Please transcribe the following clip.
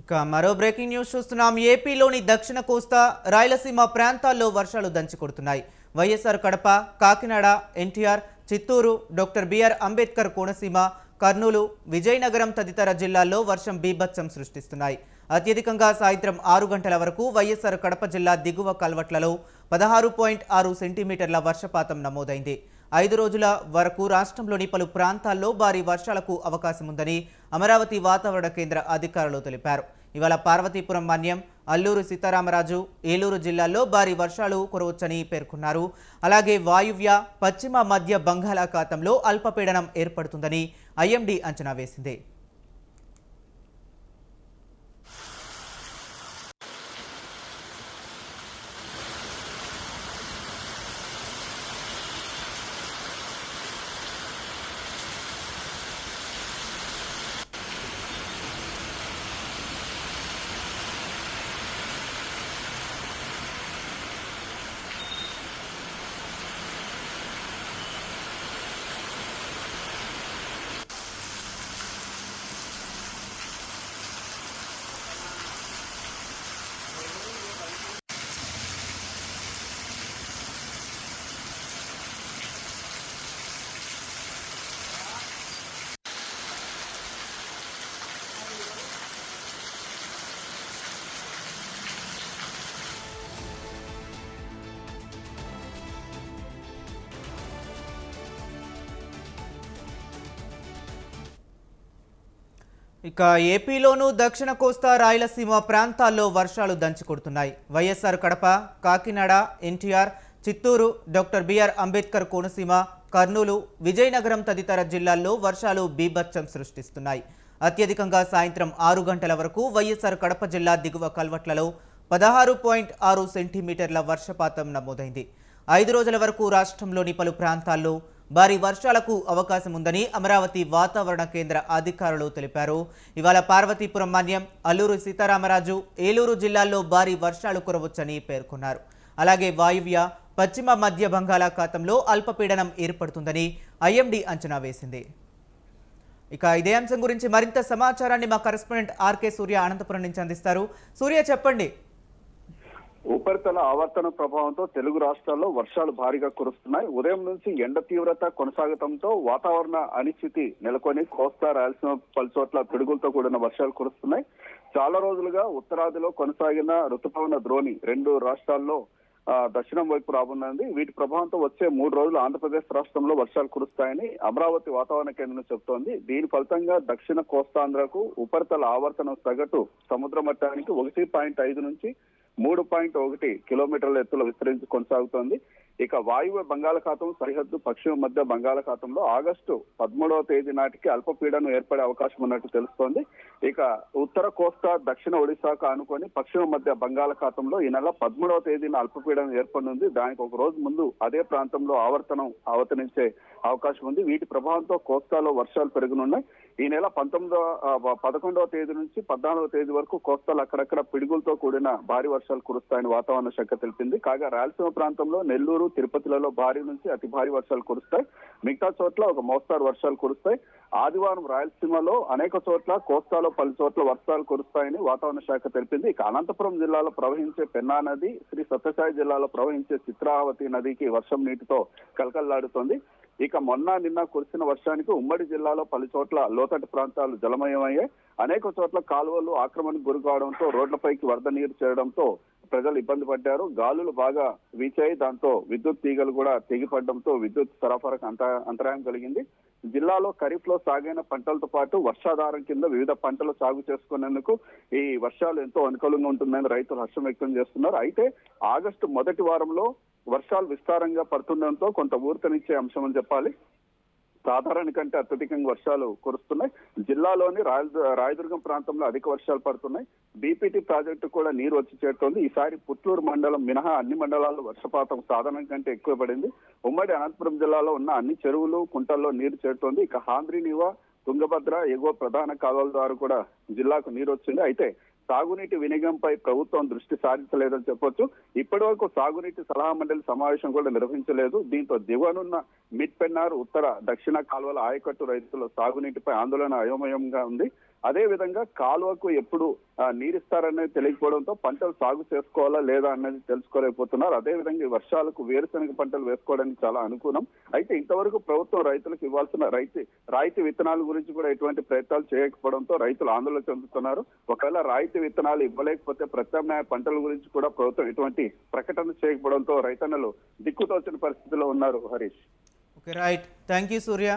ఇక మరో breaking news చూస్తున్నాం. ఏపీలోని దక్షిణ కోస్తా రాయలసీమ ప్రాంతాల్లో వర్షాలు దంచి కొడుతున్నాయి. వైఎస్ఆర్ కడప, కాకినాడ, ఎన్టీఆర్, చిత్తూరు, డాక్టర్ బిఆర్ అంబేద్కర్ కోనసీమ, కర్నూలు, విజయనగరం తదితర జిల్లాల్లో వర్షం బీభత్సం సృష్టిస్తున్నాయి. అత్యధికంగా సాయంత్రం 6 గంటల వరకు వైఎస్ఆర్ కడప జిల్లా దిగువ కల్వట్లలో 16.6 సెంటీమీటర్ల వర్షపాతం నమోదైంది. 5 రోజుల వరకు రాష్ట్రంలోని పలు ప్రాంతాల్లో భారీ వర్షాలకు అవకాశం ఉందని అమరావతి వాతావరణ కేంద్ర అధికారులు తెలిపారు. ఇవాళ పార్వతీపురం, మన్యం, అల్లూరు సీతారామరాజు, ఏలూరు జిల్లాల్లో భారీ వర్షాలు కురవచ్చని పేర్కొన్నారు. అలాగే వాయువ్య, పశ్చిమ మధ్య బంగాళాఖాతంలో అల్పపీడనం ఏర్పడుతుందని ఐఎండీ అంచనా వేసింది. ఇక ఏపీలోనూ దక్షిణ కోస్తా రాయలసీమ ప్రాంతాల్లో వర్షాలు దంచుకొడుతున్నాయి. వైఎస్ఆర్ కడప, కాకినాడ, ఎన్టీఆర్, చిత్తూరు, డాక్టర్ బిఆర్ అంబేద్కర్ కోనసీమ, కర్నూలు, విజయనగరం తదితర జిల్లాల్లో వర్షాలు బీభత్సం సృష్టిస్తున్నాయి. అత్యధికంగా సాయంత్రం 6 గంటల వరకు వైఎస్ఆర్ కడప జిల్లా దిగువ కల్వట్లలో 16.6 సెంటీమీటర్ల వర్షపాతం నమోదైంది. 5 రోజుల వరకు రాష్ట్రంలోని పలు ప్రాంతాల్లో భారీ వర్షాలకు అవకాశం ఉందని అమరావతి వాతావరణ కేంద్ర అధికారులు తెలిపారు. ఇవాళ పార్వతీపురం, మన్యం, అల్లూరు సీతారామరాజు, ఏలూరు జిల్లాల్లో భారీ వర్షాలు కురవచ్చని పేర్కొన్నారు. అలాగే వాయువ్య, పశ్చిమ మధ్య బంగాళాఖాతంలో అల్పపీడనం ఏర్పడుతుందని ఐఎండీ అంచనా వేసింది. ఇక ఇదే అంశం గురించి మరింత సమాచారాన్ని మా కరెస్పాండెంట్ ఆర్కే సూర్య అనంతపురం నుంచి అందిస్తారు. సూర్య, చెప్పండి. ఉపరితల ఆవర్తన ప్రభావంతో తెలుగు రాష్ట్రాల్లో వర్షాలు భారీగా కురుస్తున్నాయి. ఉదయం నుంచి ఎండ తీవ్రత కొనసాగడంతో వాతావరణ అనిశ్చితి నెలకొని కోస్తా, రాయలసీమ పలుచోట్ల పిడుగులతో కూడిన వర్షాలు కురుస్తున్నాయి. చాలా రోజులుగా ఉత్తరాదిలో కొనసాగిన రుతుపవన ద్రోణి 2 రాష్ట్రాల్లో దక్షిణం వైపు రాబోనుంది. వీటి ప్రభావంతో వచ్చే 3 రోజులు ఆంధ్రప్రదేశ్ రాష్ట్రంలో వర్షాలు కురుస్తాయని అమరావతి వాతావరణ కేంద్రం చెబుతోంది. దీని ఫలితంగా దక్షిణ కోస్తాంధ్రకు ఉపరితల ఆవర్తనం సగటు సముద్ర మట్టానికి 1.5 నుంచి 3.1 కిలోమీటర్ల ఎత్తులో విస్తరించి కొనసాగుతోంది. ఇక వాయువ్య బంగాళాఖాతం సరిహద్దు పశ్చిమ మధ్య బంగాళాఖాతంలో ఆగస్టు 13వ తేదీ నాటికి అల్పపీడనం ఏర్పడే అవకాశం ఉన్నట్టు తెలుస్తోంది. ఇక ఉత్తర కోస్తా, దక్షిణ ఒడిశాకు ఆనుకొని పశ్చిమ మధ్య బంగాళాఖాతంలో ఈ నెల 13వ తేదీన అల్పపీడనం ఏర్పడనుంది. దానికి ఒక రోజు ముందు అదే ప్రాంతంలో ఆవర్తనం అవతరించే అవకాశం ఉంది. వీటి ప్రభావంతో కోస్తాలో వర్షాలు పెరగనున్నాయి. ఈ నెల 11వ తేదీ నుంచి 14వ తేదీ వరకు కోస్తాలో అక్కడక్కడ పిడుగులతో కూడిన భారీ వర్షాలు కురుస్తాయని వాతావరణ శాఖ తెలిపింది. కాగా రాయలసీమ ప్రాంతంలో నెల్లూరు, తిరుపతిలలో భారీ నుంచి అతి భారీ వర్షాలు కురుస్తాయి. మిగతా చోట్ల ఒక మోస్తారు వర్షాలు కురుస్తాయి. ఆదివారం రాయలసీమలో అనేక చోట్ల, కోస్తాలో పలు చోట్ల వర్షాలు కురుస్తాయని వాతావరణ శాఖ తెలిపింది. ఇక అనంతపురం జిల్లాలో ప్రవహించే పెన్నా నది, శ్రీ సత్యసాయి జిల్లాలో ప్రవహించే చిత్రావతి నదికి వర్షం నీటితో కలకల్లాడుతోంది. ఇక నిన్న కురిసిన వర్షానికి ఉమ్మడి జిల్లాలో పలు చోట్ల లోతట్టు ప్రాంతాలు జలమయమయ్యాయి. అనేక చోట్ల కాలువలు ఆక్రమణకు గురి కావడంతో రోడ్లపైకి వరద నీరు చేరడంతో ప్రజలు ఇబ్బంది పడ్డారు. గాలులు బాగా వీచాయి. దాంతో విద్యుత్ తీగలు కూడా తెగిపడడంతో విద్యుత్ సరఫరాకు అంతరాయం కలిగింది. జిల్లాలో ఖరీఫ్ లో సాగైన పంటలతో పాటు వర్షాధారం కింద వివిధ పంటలు సాగు చేసుకునేందుకు ఈ వర్షాలు ఎంతో అనుకూలంగా ఉంటుందని రైతులు హర్షం వ్యక్తం చేస్తున్నారు. అయితే ఆగస్టు మొదటి వారంలో వర్షాలు విస్తారంగా పడుతుండడంతో కొంత ఊరటనిచ్చే అంశం అని చెప్పాలి. సాధారణ కంటే అత్యధికంగా వర్షాలు కురుస్తున్నాయి. జిల్లాలోని రాయదుర్గం ప్రాంతంలో అధిక వర్షాలు పడుతున్నాయి. బీపీటీ ప్రాజెక్టు కూడా నీరు వచ్చి చేరుతోంది. ఈసారి పుట్లూరు మండలం మినహా అన్ని మండలాల్లో వర్షపాతం సాధారణ కంటే ఎక్కువ పడింది. ఉమ్మడి అనంతపురం జిల్లాలో ఉన్న అన్ని చెరువులు, కుంటల్లో నీరు చేరుతోంది. ఇక హాంద్రీనివా, తుంగభద్ర ఎగువ ప్రధాన కాలువల ద్వారా కూడా జిల్లాకు నీరు వచ్చింది. అయితే సాగునీటి వినియోగంపై ప్రభుత్వం దృష్టి సారించలేదని చెప్పొచ్చు. ఇప్పటి వరకు సాగునీటి సలహా మండలి సమావేశం కూడా నిర్వహించలేదు. దీంతో దిగువనున్న మిడ్ పెన్నార్, ఉత్తర, దక్షిణ కాలువల ఆయకట్టు రైతుల సాగునీటిపై ఆందోళన అయోమయంగా ఉంది. అదే విధంగా కాలువకు ఎప్పుడు నీరిస్తారనేది తెలియకపోవడంతో పంటలు సాగు చేసుకోవాలా లేదా అనేది తెలుసుకోలేకపోతున్నారు. అదే విధంగా ఈ వర్షాలకు వేరుశనగ పంటలు వేసుకోవడానికి చాలా అనుకూలం. అయితే ఇంతవరకు ప్రభుత్వం రైతులకు ఇవ్వాల్సిన రాయితీ విత్తనాల గురించి కూడా ఎటువంటి ప్రయత్నాలు చేయకపోవడంతో రైతులు ఆందోళన చెందుతున్నారు. ఒకవేళ రాయితీ విత్తనాలు ఇవ్వలేకపోతే ప్రత్యామ్నాయ పంటల గురించి కూడా ప్రభుత్వం ఎటువంటి ప్రకటన చేయకపోవడంతో రైతన్నలు దిక్కుతోచని పరిస్థితిలో ఉన్నారు. Harish. Okay, right. Thank you Surya.